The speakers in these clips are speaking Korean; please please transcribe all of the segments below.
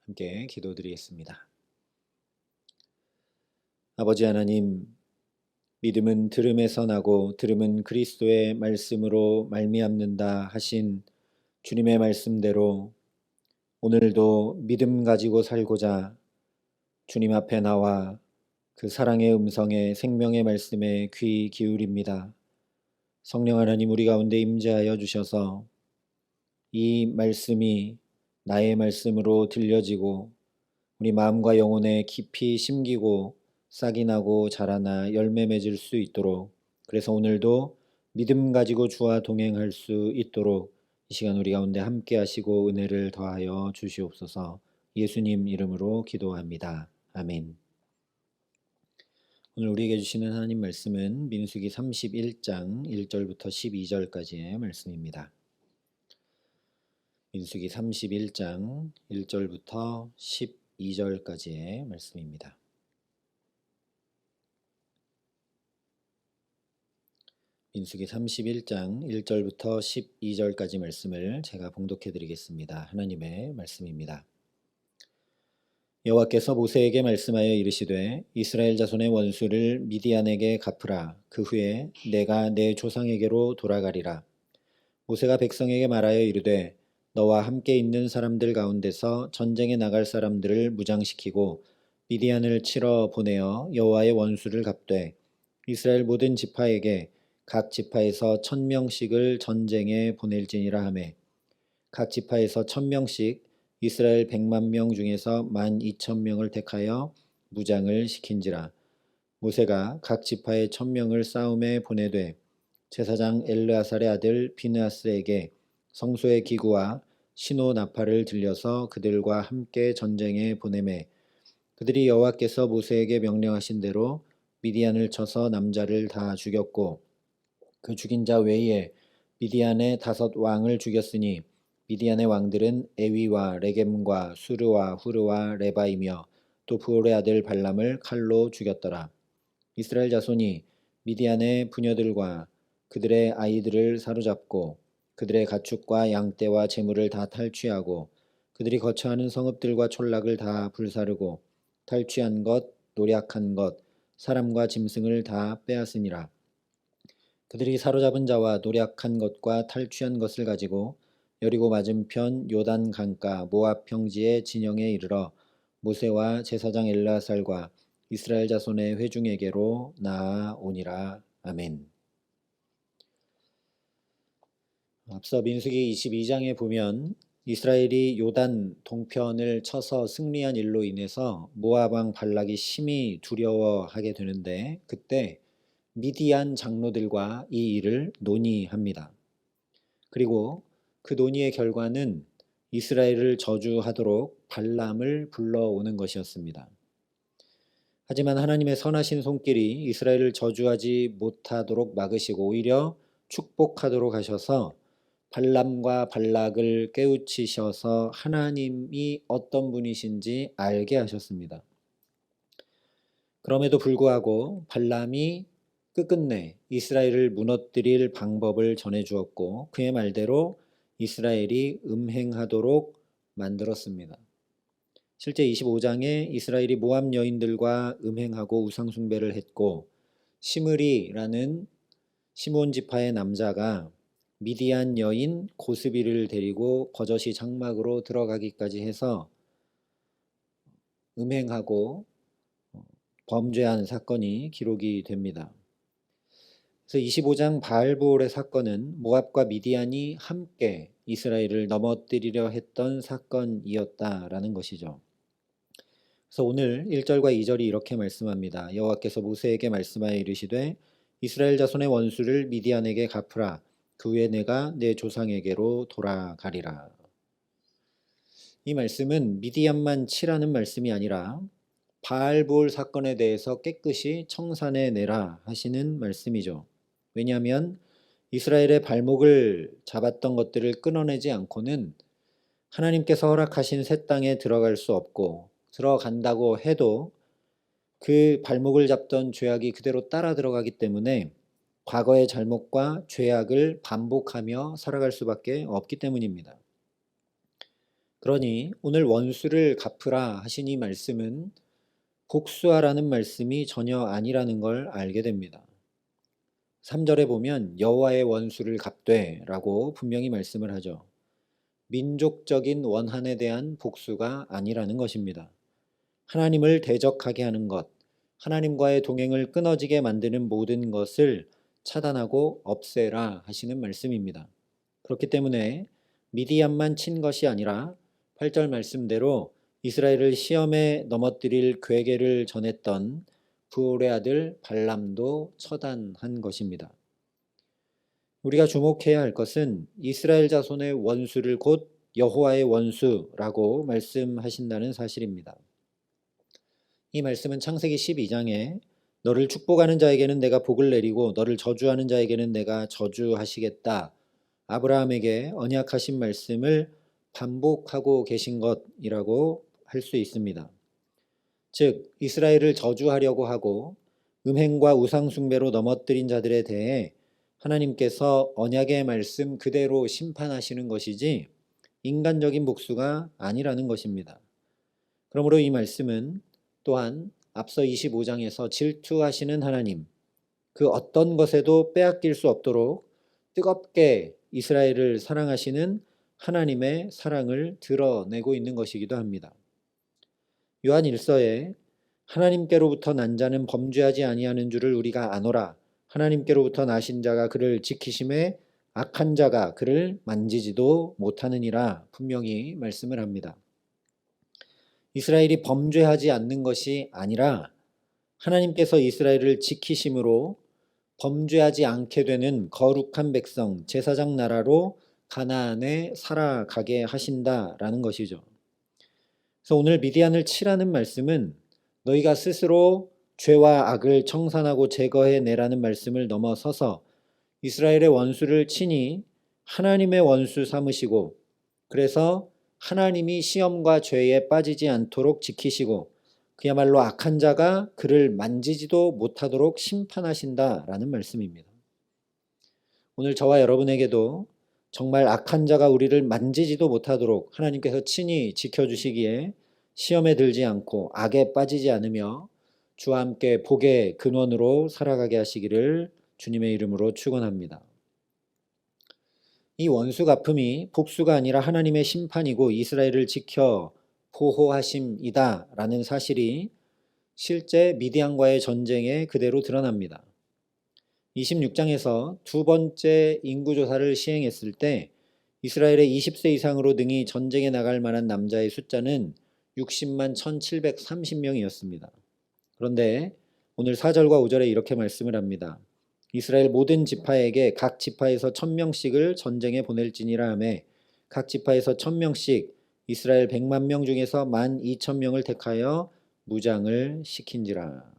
함께 기도드리겠습니다. 아버지 하나님, 믿음은 들음에서 나고 들음은 그리스도의 말씀으로 말미암는다 하신 주님의 말씀대로 오늘도 믿음 가지고 살고자 주님 앞에 나와 그 사랑의 음성에 생명의 말씀에 귀 기울입니다. 성령 하나님, 우리 가운데 임재하여 주셔서 이 말씀이 나의 말씀으로 들려지고 우리 마음과 영혼에 깊이 심기고 싹이 나고 자라나 열매 맺을 수 있도록, 그래서 오늘도 믿음 가지고 주와 동행할 수 있도록 이 시간 우리 가운데 함께 하시고 은혜를 더하여 주시옵소서. 예수님 이름으로 기도합니다. 아멘. 오늘 우리에게 주시는 하나님 말씀은 민수기 31장 1절부터 12절까지의 말씀입니다. 민수기 31장 1절부터 12절까지의 말씀입니다. 민수기 31장 1절부터 12절까지 말씀을 제가 봉독해 드리겠습니다. 하나님의 말씀입니다. 여호와께서 모세에게 말씀하여 이르시되 이스라엘 자손의 원수를 미디안에게 갚으라. 그 후에 내가 내 조상에게로 돌아가리라. 모세가 백성에게 말하여 이르되 너와 함께 있는 사람들 가운데서 전쟁에 나갈 사람들을 무장시키고 미디안을 치러 보내어 여호와의 원수를 갚되 이스라엘 모든 지파에게 각 지파에서 1000명씩을 전쟁에 보낼지니라 하매 각 지파에서 1000명씩 이스라엘 100만 명 중에서 12,000명을 택하여 무장을 시킨지라. 모세가 각 지파에 1000명을 싸움에 보내되 제사장 엘르아살의 아들 비느하스에게 성소의 기구와 신호 나팔을 들려서 그들과 함께 전쟁에 보내매 그들이 여호와께서 모세에게 명령하신 대로 미디안을 쳐서 남자를 다 죽였고 그 죽인 자 외에 미디안의 5왕을 죽였으니 미디안의 왕들은 에위와 레겜과 수르와 후르와 레바이며 또 부올의 아들 발람을 칼로 죽였더라. 이스라엘 자손이 미디안의 부녀들과 그들의 아이들을 사로잡고 그들의 가축과 양떼와 재물을 다 탈취하고 그들이 거처하는 성읍들과 촌락을 다 불사르고 탈취한 것, 노략한 것, 사람과 짐승을 다 빼앗으니라. 그들이 사로잡은 자와 노략한 것과 탈취한 것을 가지고 여리고 맞은편 요단 강가 모압 평지의 진영에 이르러 모세와 제사장 엘르아살과 이스라엘 자손의 회중에게로 나아오니라. 아멘. 앞서 민수기 22장에 보면 이스라엘이 요단 동편을 쳐서 승리한 일로 인해서 모압 왕 발락이 심히 두려워하게 되는데 그때 미디안 장로들과 이 일을 논의합니다. 그리고 그 논의의 결과는 이스라엘을 저주하도록 발람을 불러오는 것이었습니다. 하지만 하나님의 선하신 손길이 이스라엘을 저주하지 못하도록 막으시고 오히려 축복하도록 하셔서 발람과 발락을 깨우치셔서 하나님이 어떤 분이신지 알게 하셨습니다. 그럼에도 불구하고 발람이 끝끝내 이스라엘을 무너뜨릴 방법을 전해주었고 그의 말대로 이스라엘이 음행하도록 만들었습니다. 실제 25장에 이스라엘이 모압 여인들과 음행하고 우상숭배를 했고 시므리라는 시몬 지파의 남자가 미디안 여인 고스비를 데리고 버젓이 장막으로 들어가기까지 해서 음행하고 범죄한 사건이 기록이 됩니다. 그래서 25장 바알보올의 사건은 모압과 미디안이 함께 이스라엘을 넘어뜨리려 했던 사건이었다라는 것이죠. 그래서 오늘 1절과 2절이 이렇게 말씀합니다. 여호와께서 모세에게 말씀하여 이르시되 이스라엘 자손의 원수를 미디안에게 갚으라. 그 후에 내가 내 조상에게로 돌아가리라. 이 말씀은 미디안만 치라는 말씀이 아니라 바알볼 사건에 대해서 깨끗이 청산해 내라 하시는 말씀이죠. 왜냐하면 이스라엘의 발목을 잡았던 것들을 끊어내지 않고는 하나님께서 허락하신 새 땅에 들어갈 수 없고 들어간다고 해도 그 발목을 잡던 죄악이 그대로 따라 들어가기 때문에 과거의 잘못과 죄악을 반복하며 살아갈 수밖에 없기 때문입니다. 그러니 오늘 원수를 갚으라 하신 이 말씀은 복수하라는 말씀이 전혀 아니라는 걸 알게 됩니다. 3절에 보면 여호와의 원수를 갚되라고 분명히 말씀을 하죠. 민족적인 원한에 대한 복수가 아니라는 것입니다. 하나님을 대적하게 하는 것, 하나님과의 동행을 끊어지게 만드는 모든 것을 차단하고 없애라 하시는 말씀입니다. 그렇기 때문에 미디안만 친 것이 아니라 8절 말씀대로 이스라엘을 시험에 넘어뜨릴 괴계를 전했던 부올의 아들 발람도 처단한 것입니다. 우리가 주목해야 할 것은 이스라엘 자손의 원수를 곧 여호와의 원수라고 말씀하신다는 사실입니다. 이 말씀은 창세기 12장에 너를 축복하는 자에게는 내가 복을 내리고 너를 저주하는 자에게는 내가 저주하시겠다. 아브라함에게 언약하신 말씀을 반복하고 계신 것이라고 할 수 있습니다. 즉 이스라엘을 저주하려고 하고 음행과 우상숭배로 넘어뜨린 자들에 대해 하나님께서 언약의 말씀 그대로 심판하시는 것이지 인간적인 복수가 아니라는 것입니다. 그러므로 이 말씀은 또한 앞서 25장에서 질투하시는 하나님, 그 어떤 것에도 빼앗길 수 없도록 뜨겁게 이스라엘을 사랑하시는 하나님의 사랑을 드러내고 있는 것이기도 합니다. 요한 1서에 하나님께로부터 난 자는 범죄하지 아니하는 줄을 우리가 아노라. 하나님께로부터 나신 자가 그를 지키심에 악한 자가 그를 만지지도 못하느니라 분명히 말씀을 합니다. 이스라엘이 범죄하지 않는 것이 아니라 하나님께서 이스라엘을 지키심으로 범죄하지 않게 되는 거룩한 백성, 제사장 나라로 가나안에 살아가게 하신다라는 것이죠. 그래서 오늘 미디안을 치라는 말씀은 너희가 스스로 죄와 악을 청산하고 제거해 내라는 말씀을 넘어서서 이스라엘의 원수를 친히 하나님의 원수 삼으시고 그래서 하나님이 시험과 죄에 빠지지 않도록 지키시고 그야말로 악한 자가 그를 만지지도 못하도록 심판하신다라는 말씀입니다. 오늘 저와 여러분에게도 정말 악한 자가 우리를 만지지도 못하도록 하나님께서 친히 지켜주시기에 시험에 들지 않고 악에 빠지지 않으며 주와 함께 복의 근원으로 살아가게 하시기를 주님의 이름으로 축원합니다. 이 원수 갚음이 복수가 아니라 하나님의 심판이고 이스라엘을 지켜 보호하심이다 라는 사실이 실제 미디안과의 전쟁에 그대로 드러납니다. 26장에서 두 번째 인구조사를 시행했을 때 이스라엘의 20세 이상으로 능히 전쟁에 나갈 만한 남자의 숫자는 60만 1730명이었습니다. 그런데 오늘 4절과 5절에 이렇게 말씀을 합니다. 이스라엘 모든 지파에게 각 지파에서 1000명씩을 전쟁에 보낼지니라 하매 각 지파에서 1000명씩 이스라엘 100만 명 중에서 12,000명을 택하여 무장을 시킨지라.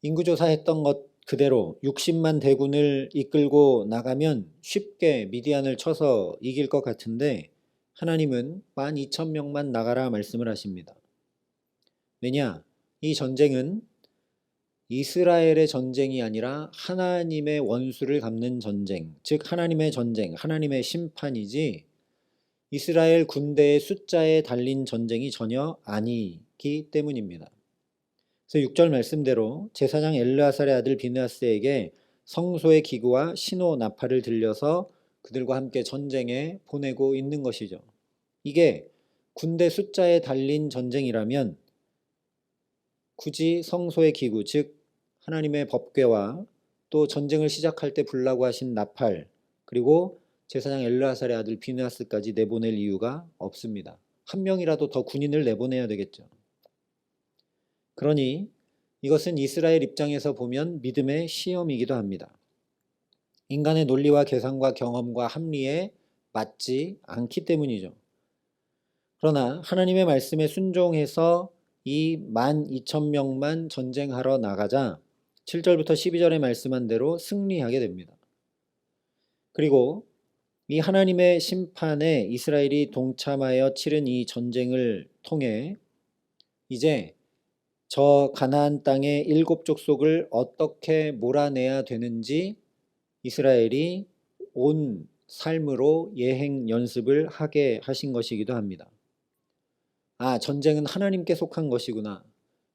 인구조사했던 것 그대로 60만 대군을 이끌고 나가면 쉽게 미디안을 쳐서 이길 것 같은데 하나님은 12,000명만 나가라 말씀을 하십니다. 왜냐? 이 전쟁은 이스라엘의 전쟁이 아니라 하나님의 원수를 갚는 전쟁, 즉 하나님의 전쟁, 하나님의 심판이지 이스라엘 군대의 숫자에 달린 전쟁이 전혀 아니기 때문입니다. 그래서 6절 말씀대로 제사장 엘르아살의 아들 비느하스에게 성소의 기구와 신호 나팔을 들려서 그들과 함께 전쟁에 보내고 있는 것이죠. 이게 군대 숫자에 달린 전쟁이라면 굳이 성소의 기구, 즉 하나님의 법궤와 또 전쟁을 시작할 때 불라고 하신 나팔, 그리고 제사장 엘르아살의 아들 비느하스까지 내보낼 이유가 없습니다. 한 명이라도 더 군인을 내보내야 되겠죠. 그러니 이것은 이스라엘 입장에서 보면 믿음의 시험이기도 합니다. 인간의 논리와 계산과 경험과 합리에 맞지 않기 때문이죠. 그러나 하나님의 말씀에 순종해서 이 12,000명만 전쟁하러 나가자 7절부터 12절에 말씀한 대로 승리하게 됩니다. 그리고 이 하나님의 심판에 이스라엘이 동참하여 치른 이 전쟁을 통해 이제 저 가나안 땅의 7 족속을 어떻게 몰아내야 되는지 이스라엘이 온 삶으로 예행 연습을 하게 하신 것이기도 합니다. 아, 전쟁은 하나님께 속한 것이구나.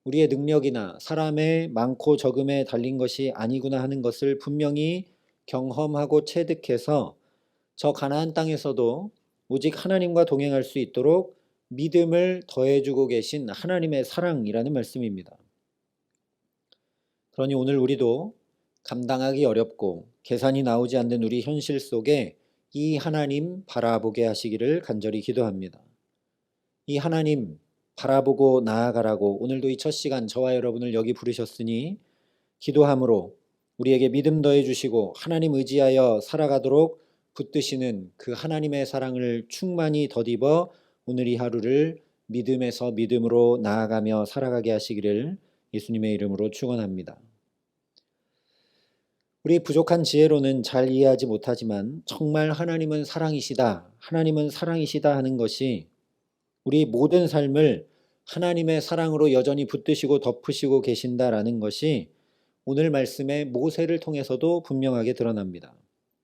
우리의 능력이나 사람의 많고 적음에 달린 것이 아니구나 하는 것을 분명히 경험하고 체득해서 저 가나안 땅에서도 오직 하나님과 동행할 수 있도록 믿음을 더해주고 계신 하나님의 사랑이라는 말씀입니다. 그러니 오늘 우리도 감당하기 어렵고 계산이 나오지 않는 우리 현실 속에 이 하나님 바라보게 하시기를 간절히 기도합니다. 이 하나님 바라보고 나아가라고 오늘도 이 첫 시간 저와 여러분을 여기 부르셨으니 기도함으로 우리에게 믿음 더해 주시고 하나님 의지하여 살아가도록 붙드시는 그 하나님의 사랑을 충만히 덧입어 오늘 이 하루를 믿음에서 믿음으로 나아가며 살아가게 하시기를 예수님의 이름으로 축원합니다. 우리 부족한 지혜로는 잘 이해하지 못하지만 정말 하나님은 사랑이시다, 하나님은 사랑이시다 하는 것이 우리 모든 삶을 하나님의 사랑으로 여전히 붙드시고 덮으시고 계신다라는 것이 오늘 말씀의 모세를 통해서도 분명하게 드러납니다.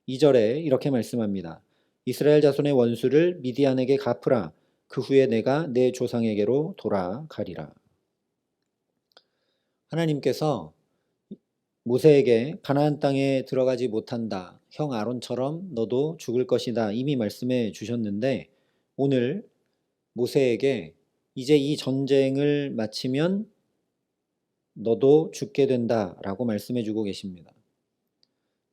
2절에 이렇게 말씀합니다. 이스라엘 자손의 원수를 미디안에게 갚으라. 그 후에 내가 내 조상에게로 돌아가리라. 하나님께서 모세에게 가나안 땅에 들어가지 못한다. 형 아론처럼 너도 죽을 것이다. 이미 말씀해 주셨는데 오늘 모세에게 이제 이 전쟁을 마치면 너도 죽게 된다라고 말씀해 주고 계십니다.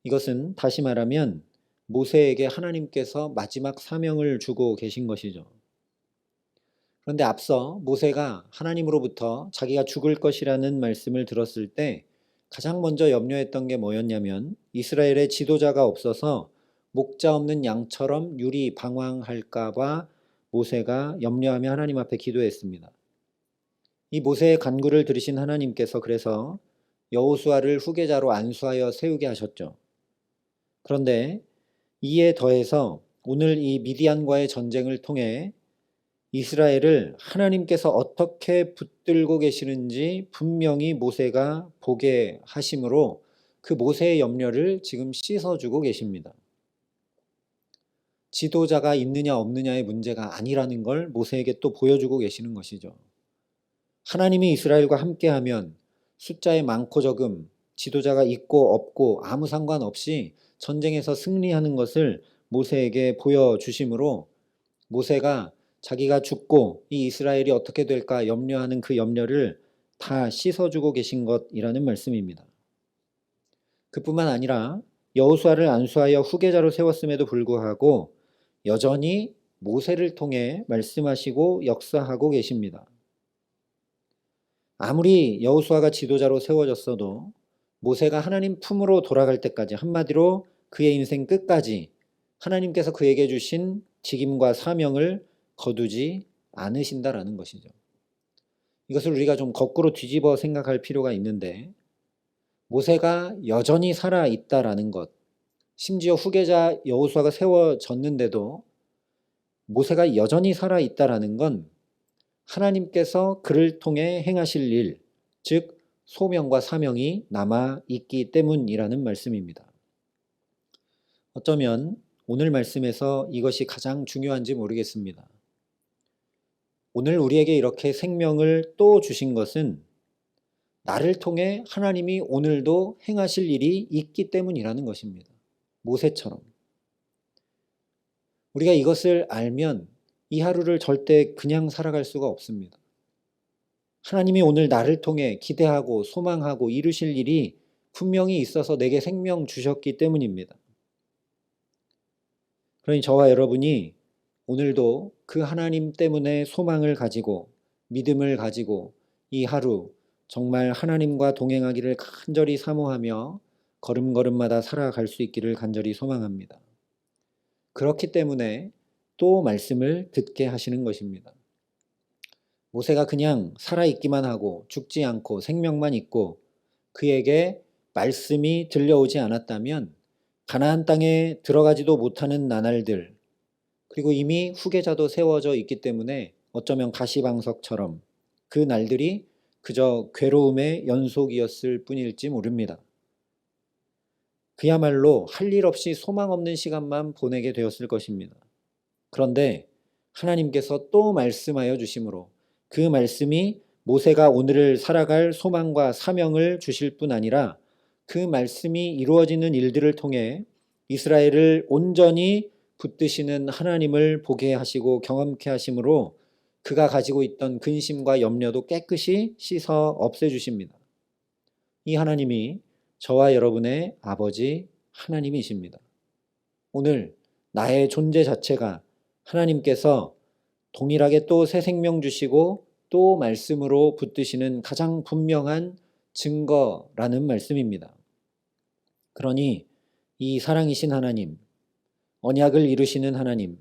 이것은 다시 말하면 모세에게 하나님께서 마지막 사명을 주고 계신 것이죠. 그런데 앞서 모세가 하나님으로부터 자기가 죽을 것이라는 말씀을 들었을 때 가장 먼저 염려했던 게 뭐였냐면 이스라엘의 지도자가 없어서 목자 없는 양처럼 유리 방황할까 봐 모세가 염려하며 하나님 앞에 기도했습니다. 이 모세의 간구를 들으신 하나님께서 그래서 여호수아를 후계자로 안수하여 세우게 하셨죠. 그런데 이에 더해서 오늘 이 미디안과의 전쟁을 통해 이스라엘을 하나님께서 어떻게 붙들고 계시는지 분명히 모세가 보게 하심으로 그 모세의 염려를 지금 씻어주고 계십니다. 지도자가 있느냐 없느냐의 문제가 아니라는 걸 모세에게 또 보여주고 계시는 것이죠. 하나님이 이스라엘과 함께하면 숫자의 많고 적음, 지도자가 있고 없고 아무 상관없이 전쟁에서 승리하는 것을 모세에게 보여주심으로 모세가 자기가 죽고 이 이스라엘이 어떻게 될까 염려하는 그 염려를 다 씻어주고 계신 것이라는 말씀입니다. 그뿐만 아니라 여호수아를 안수하여 후계자로 세웠음에도 불구하고 여전히 모세를 통해 말씀하시고 역사하고 계십니다. 아무리 여호수아가 지도자로 세워졌어도 모세가 하나님 품으로 돌아갈 때까지 한마디로 그의 인생 끝까지 하나님께서 그에게 주신 직임과 사명을 거두지 않으신다라는 것이죠. 이것을 우리가 좀 거꾸로 뒤집어 생각할 필요가 있는데 모세가 여전히 살아있다라는 것, 심지어 후계자 여호수아가 세워졌는데도 모세가 여전히 살아있다라는 건 하나님께서 그를 통해 행하실 일, 즉 소명과 사명이 남아있기 때문이라는 말씀입니다. 어쩌면 오늘 말씀에서 이것이 가장 중요한지 모르겠습니다. 오늘 우리에게 이렇게 생명을 또 주신 것은 나를 통해 하나님이 오늘도 행하실 일이 있기 때문이라는 것입니다. 모세처럼. 우리가 이것을 알면 이 하루를 절대 그냥 살아갈 수가 없습니다. 하나님이 오늘 나를 통해 기대하고 소망하고 이루실 일이 분명히 있어서 내게 생명 주셨기 때문입니다. 그러니 저와 여러분이 오늘도 그 하나님 때문에 소망을 가지고 믿음을 가지고 이 하루 정말 하나님과 동행하기를 간절히 사모하며 걸음걸음마다 살아갈 수 있기를 간절히 소망합니다. 그렇기 때문에 또 말씀을 듣게 하시는 것입니다. 모세가 그냥 살아있기만 하고 죽지 않고 생명만 있고 그에게 말씀이 들려오지 않았다면 가나안 땅에 들어가지도 못하는 나날들 그리고 이미 후계자도 세워져 있기 때문에 어쩌면 가시방석처럼 그 날들이 그저 괴로움의 연속이었을 뿐일지 모릅니다. 그야말로 할 일 없이 소망 없는 시간만 보내게 되었을 것입니다. 그런데 하나님께서 또 말씀하여 주심으로 그 말씀이 모세가 오늘을 살아갈 소망과 사명을 주실 뿐 아니라 그 말씀이 이루어지는 일들을 통해 이스라엘을 온전히 붙드시는 하나님을 보게 하시고 경험케 하심으로 그가 가지고 있던 근심과 염려도 깨끗이 씻어 없애주십니다. 이 하나님이 저와 여러분의 아버지 하나님이십니다. 오늘 나의 존재 자체가 하나님께서 동일하게 또 새 생명 주시고 또 말씀으로 붙드시는 가장 분명한 증거라는 말씀입니다. 그러니 이 사랑이신 하나님, 언약을 이루시는 하나님,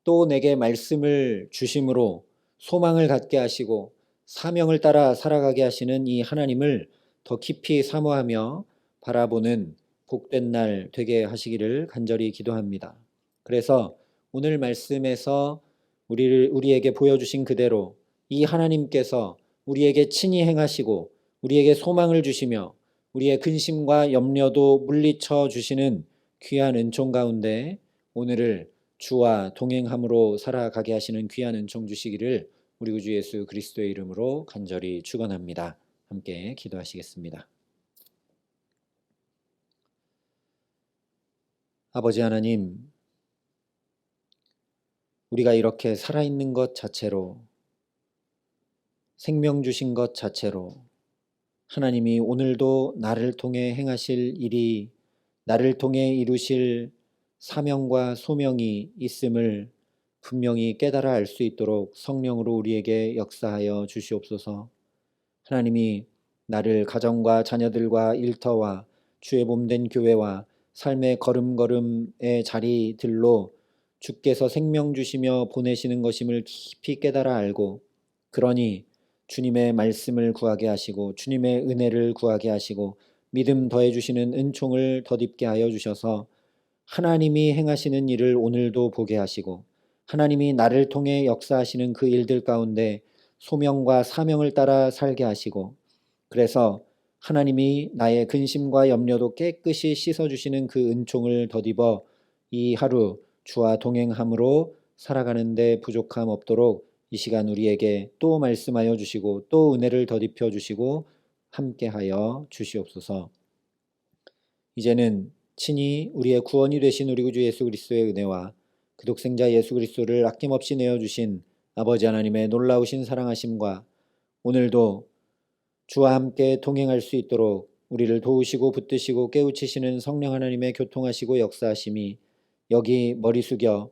또 내게 말씀을 주심으로 소망을 갖게 하시고 사명을 따라 살아가게 하시는 이 하나님을 더 깊이 사모하며 바라보는 복된 날 되게 하시기를 간절히 기도합니다. 그래서 오늘 말씀에서 우리에게 보여주신 그대로 이 하나님께서 우리에게 친히 행하시고 우리에게 소망을 주시며 우리의 근심과 염려도 물리쳐 주시는 귀한 은총 가운데 오늘을 주와 동행함으로 살아가게 하시는 귀한 은총 주시기를 우리 구주 예수 그리스도의 이름으로 간절히 축원합니다. 함께 기도하시겠습니다. 아버지 하나님, 우리가 이렇게 살아있는 것 자체로, 생명 주신 것 자체로 하나님이 오늘도 나를 통해 행하실 일이, 나를 통해 이루실 사명과 소명이 있음을 분명히 깨달아 알 수 있도록 성령으로 우리에게 역사하여 주시옵소서. 하나님이 나를 가정과 자녀들과 일터와 주의 몸된 교회와 삶의 걸음걸음의 자리들로 주께서 생명 주시며 보내시는 것임을 깊이 깨달아 알고, 그러니 주님의 말씀을 구하게 하시고 주님의 은혜를 구하게 하시고 믿음 더해 주시는 은총을 덧입게 하여 주셔서 하나님이 행하시는 일을 오늘도 보게 하시고 하나님이 나를 통해 역사하시는 그 일들 가운데 소명과 사명을 따라 살게 하시고, 그래서 하나님이 나의 근심과 염려도 깨끗이 씻어주시는 그 은총을 덧입어 이 하루 주와 동행함으로 살아가는 데 부족함 없도록 이 시간 우리에게 또 말씀하여 주시고 또 은혜를 덧입혀 주시고 함께하여 주시옵소서. 이제는 친히 우리의 구원이 되신 우리 구주 예수 그리스도의 은혜와 그 독생자 예수 그리스도를 아낌없이 내어주신 아버지 하나님의 놀라우신 사랑하심과 오늘도 주와 함께 동행할 수 있도록 우리를 도우시고 붙드시고 깨우치시는 성령 하나님의 교통하시고 역사하심이 여기 머리 숙여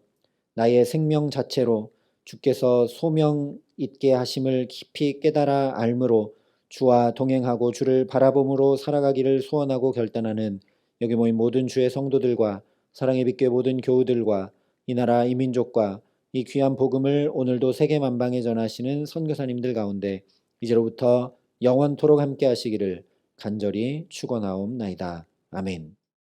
나의 생명 자체로 주께서 소명 있게 하심을 깊이 깨달아 알므로 주와 동행하고 주를 바라봄으로 살아가기를 소원하고 결단하는 여기 모인 모든 주의 성도들과 사랑의 빛교회 모든 교우들과 이 나라 이 민족과 이 귀한 복음을 오늘도 세계 만방에 전하시는 선교사님들 가운데 이제로부터 영원토록 함께 하시기를 간절히 축원하옵나이다. 아멘.